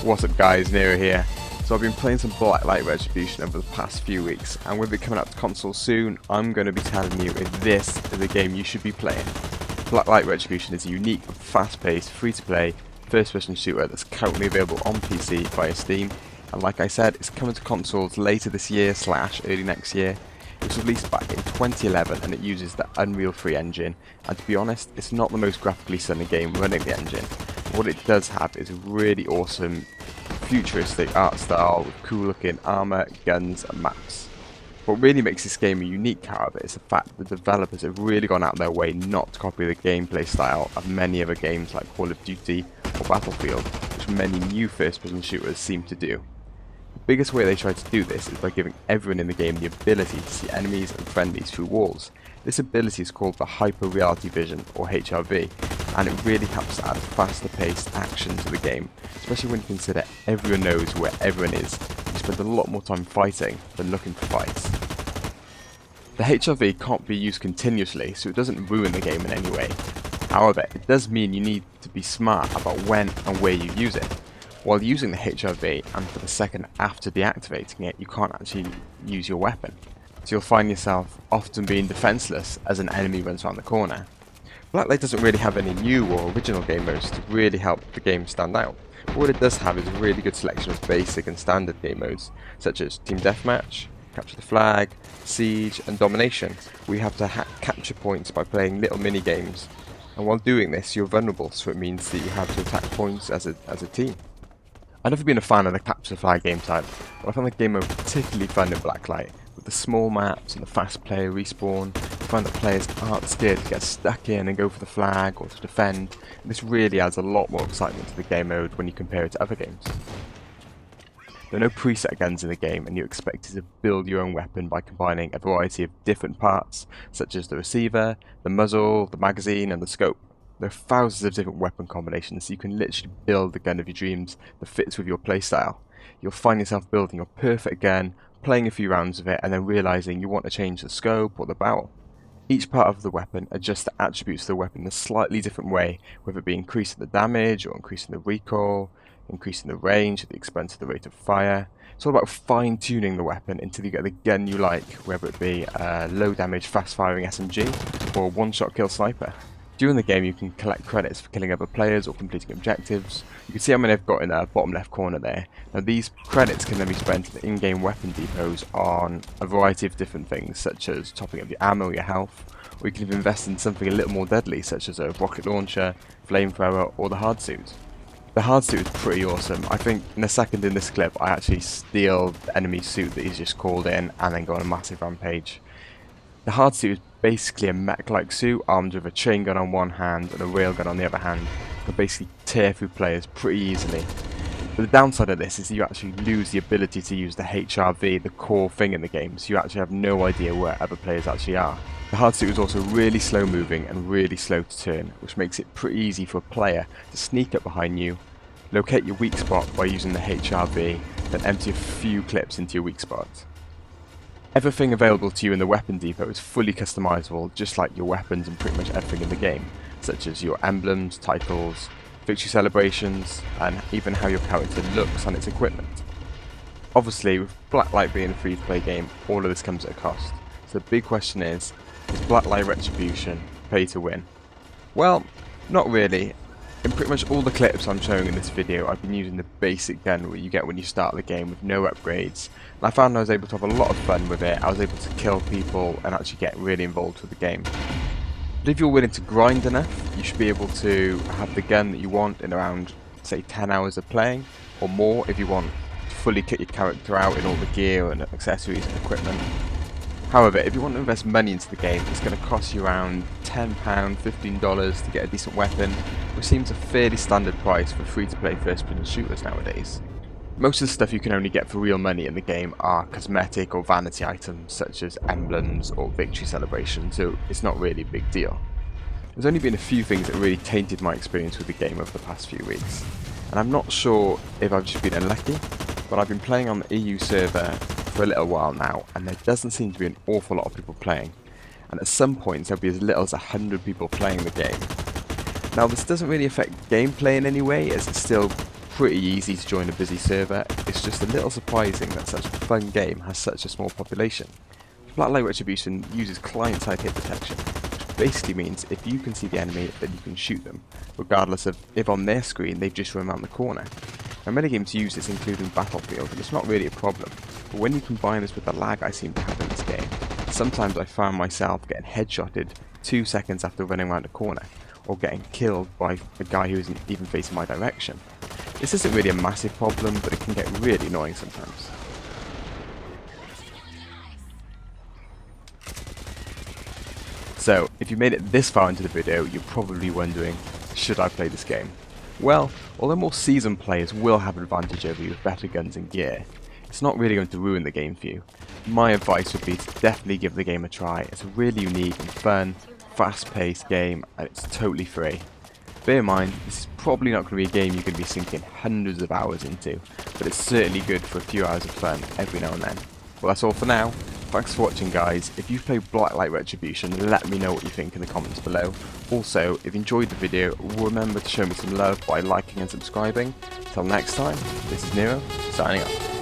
What's up guys, Nero here. So I've been playing some Blacklight Retribution over the past few weeks, and with it coming out to console soon, I'm going to be telling you if this is a game you should be playing. Blacklight Retribution is a unique, fast-paced, free-to-play, first-person shooter that's currently available on PC via Steam, and like I said, it's coming to consoles later this year / early next year. It was released back in 2011 and it uses the Unreal 3 engine, and to be honest, it's not the most graphically stunning game running the engine. What it does have is a really awesome futuristic art style with cool looking armor, guns and maps. What really makes this game unique, however, is the fact that the developers have really gone out their way not to copy the gameplay style of many other games like Call of Duty or Battlefield, which many new first-person shooters seem to do. The biggest way they try to do this is by giving everyone in the game the ability to see enemies and friendlies through walls. This ability is called the Hyper Reality Vision, or HRV, and it really helps to add faster paced action to the game, especially when you consider everyone knows where everyone is. You spend a lot more time fighting than looking for fights. The HRV can't be used continuously, so it doesn't ruin the game in any way. However, it does mean you need to be smart about when and where you use it. While using the HRV, and for the second after deactivating it, you can't actually use your weapon. So you'll find yourself often being defenseless as an enemy runs around the corner. Blacklight doesn't really have any new or original game modes to really help the game stand out, but what it does have is a really good selection of basic and standard game modes, such as Team Deathmatch, Capture the Flag, Siege and Domination, where you have to capture points by playing little mini games, and while doing this you're vulnerable, so it means that you have to attack points as a team. I've never been a fan of the Capture the Flag game type, but I found the game mode particularly fun in Blacklight. With the small maps and the fast player respawn, you find that players aren't scared to get stuck in and go for the flag or to defend, and this really adds a lot more excitement to the game mode when you compare it to other games. There are no preset guns in the game, and you're expected to build your own weapon by combining a variety of different parts, such as the receiver, the muzzle, the magazine and the scope. There are thousands of different weapon combinations, so you can literally build the gun of your dreams that fits with your playstyle. You'll find yourself building your perfect gun, playing a few rounds of it, and then realising you want to change the scope or the barrel. Each part of the weapon adjusts the attributes of the weapon in a slightly different way, whether it be increasing the damage or increasing the recoil, increasing the range at the expense of the rate of fire. It's all about fine-tuning the weapon until you get the gun you like, whether it be a low damage fast-firing SMG or a one-shot kill sniper. During the game you can collect credits for killing other players or completing objectives. You can see how many I've got in the bottom left corner there. Now these credits can then be spent in the in-game weapon depots on a variety of different things, such as topping up your ammo, your health, or you can even invest in something a little more deadly, such as a rocket launcher, flamethrower or the hard suit. The hard suit is pretty awesome. I think in a second in this clip I actually steal the enemy suit that he's just called in and then go on a massive rampage. The hard suit is basically a mech-like suit armed with a chain gun on one hand and a railgun on the other hand. You can basically tear through players pretty easily. But the downside of this is you actually lose the ability to use the HRV, the core thing in the game, so you actually have no idea where other players actually are. The hard suit is also really slow moving and really slow to turn, which makes it pretty easy for a player to sneak up behind you, locate your weak spot by using the HRV, then empty a few clips into your weak spot. Everything available to you in the weapon depot is fully customizable, just like your weapons and pretty much everything in the game, such as your emblems, titles, victory celebrations, and even how your character looks on its equipment. Obviously, with Blacklight being a free-to-play game, all of this comes at a cost. So the big question is Blacklight Retribution pay to win? Well, not really. In pretty much all the clips I'm showing in this video, I've been using the basic gun that you get when you start the game with no upgrades, and I found I was able to have a lot of fun with it. I was able to kill people and actually get really involved with the game. But if you're willing to grind enough, you should be able to have the gun that you want in around, say, 10 hours of playing, or more if you want to fully kit your character out in all the gear and accessories and equipment. However, if you want to invest money into the game, it's going to cost you around £10, $15 to get a decent weapon, which seems a fairly standard price for free-to-play first-person shooters nowadays. Most of the stuff you can only get for real money in the game are cosmetic or vanity items, such as emblems or victory celebrations, so it's not really a big deal. There's only been a few things that really tainted my experience with the game over the past few weeks, and I'm not sure if I've just been unlucky, but I've been playing on the EU server for a little while now, and there doesn't seem to be an awful lot of people playing, and at some points there'll be as little as 100 people playing the game. Now this doesn't really affect gameplay in any way, as it's still pretty easy to join a busy server, it's just a little surprising that such a fun game has such a small population. Blacklight Retribution uses client-side hit detection, which basically means if you can see the enemy, then you can shoot them, regardless of if on their screen they've just run around the corner. Now, many games use this, including Battlefield, and it's not really a problem, but when you combine this with the lag I seem to have in this game, sometimes I find myself getting headshotted 2 seconds after running around a corner, or getting killed by a guy who isn't even facing my direction. This isn't really a massive problem, but it can get really annoying sometimes. So, if you made it this far into the video, you're probably wondering, should I play this game? Well, although more seasoned players will have an advantage over you with better guns and gear, it's not really going to ruin the game for you. My advice would be to definitely give the game a try. It's a really unique and fun, fast-paced game, and it's totally free. Bear in mind, this is probably not going to be a game you're going to be sinking hundreds of hours into, but it's certainly good for a few hours of fun every now and then. Well, that's all for now. Thanks for watching, guys. If you've played Blacklight Retribution, let me know what you think in the comments below. Also, if you enjoyed the video, remember to show me some love by liking and subscribing. Till next time, this is Nero, signing off.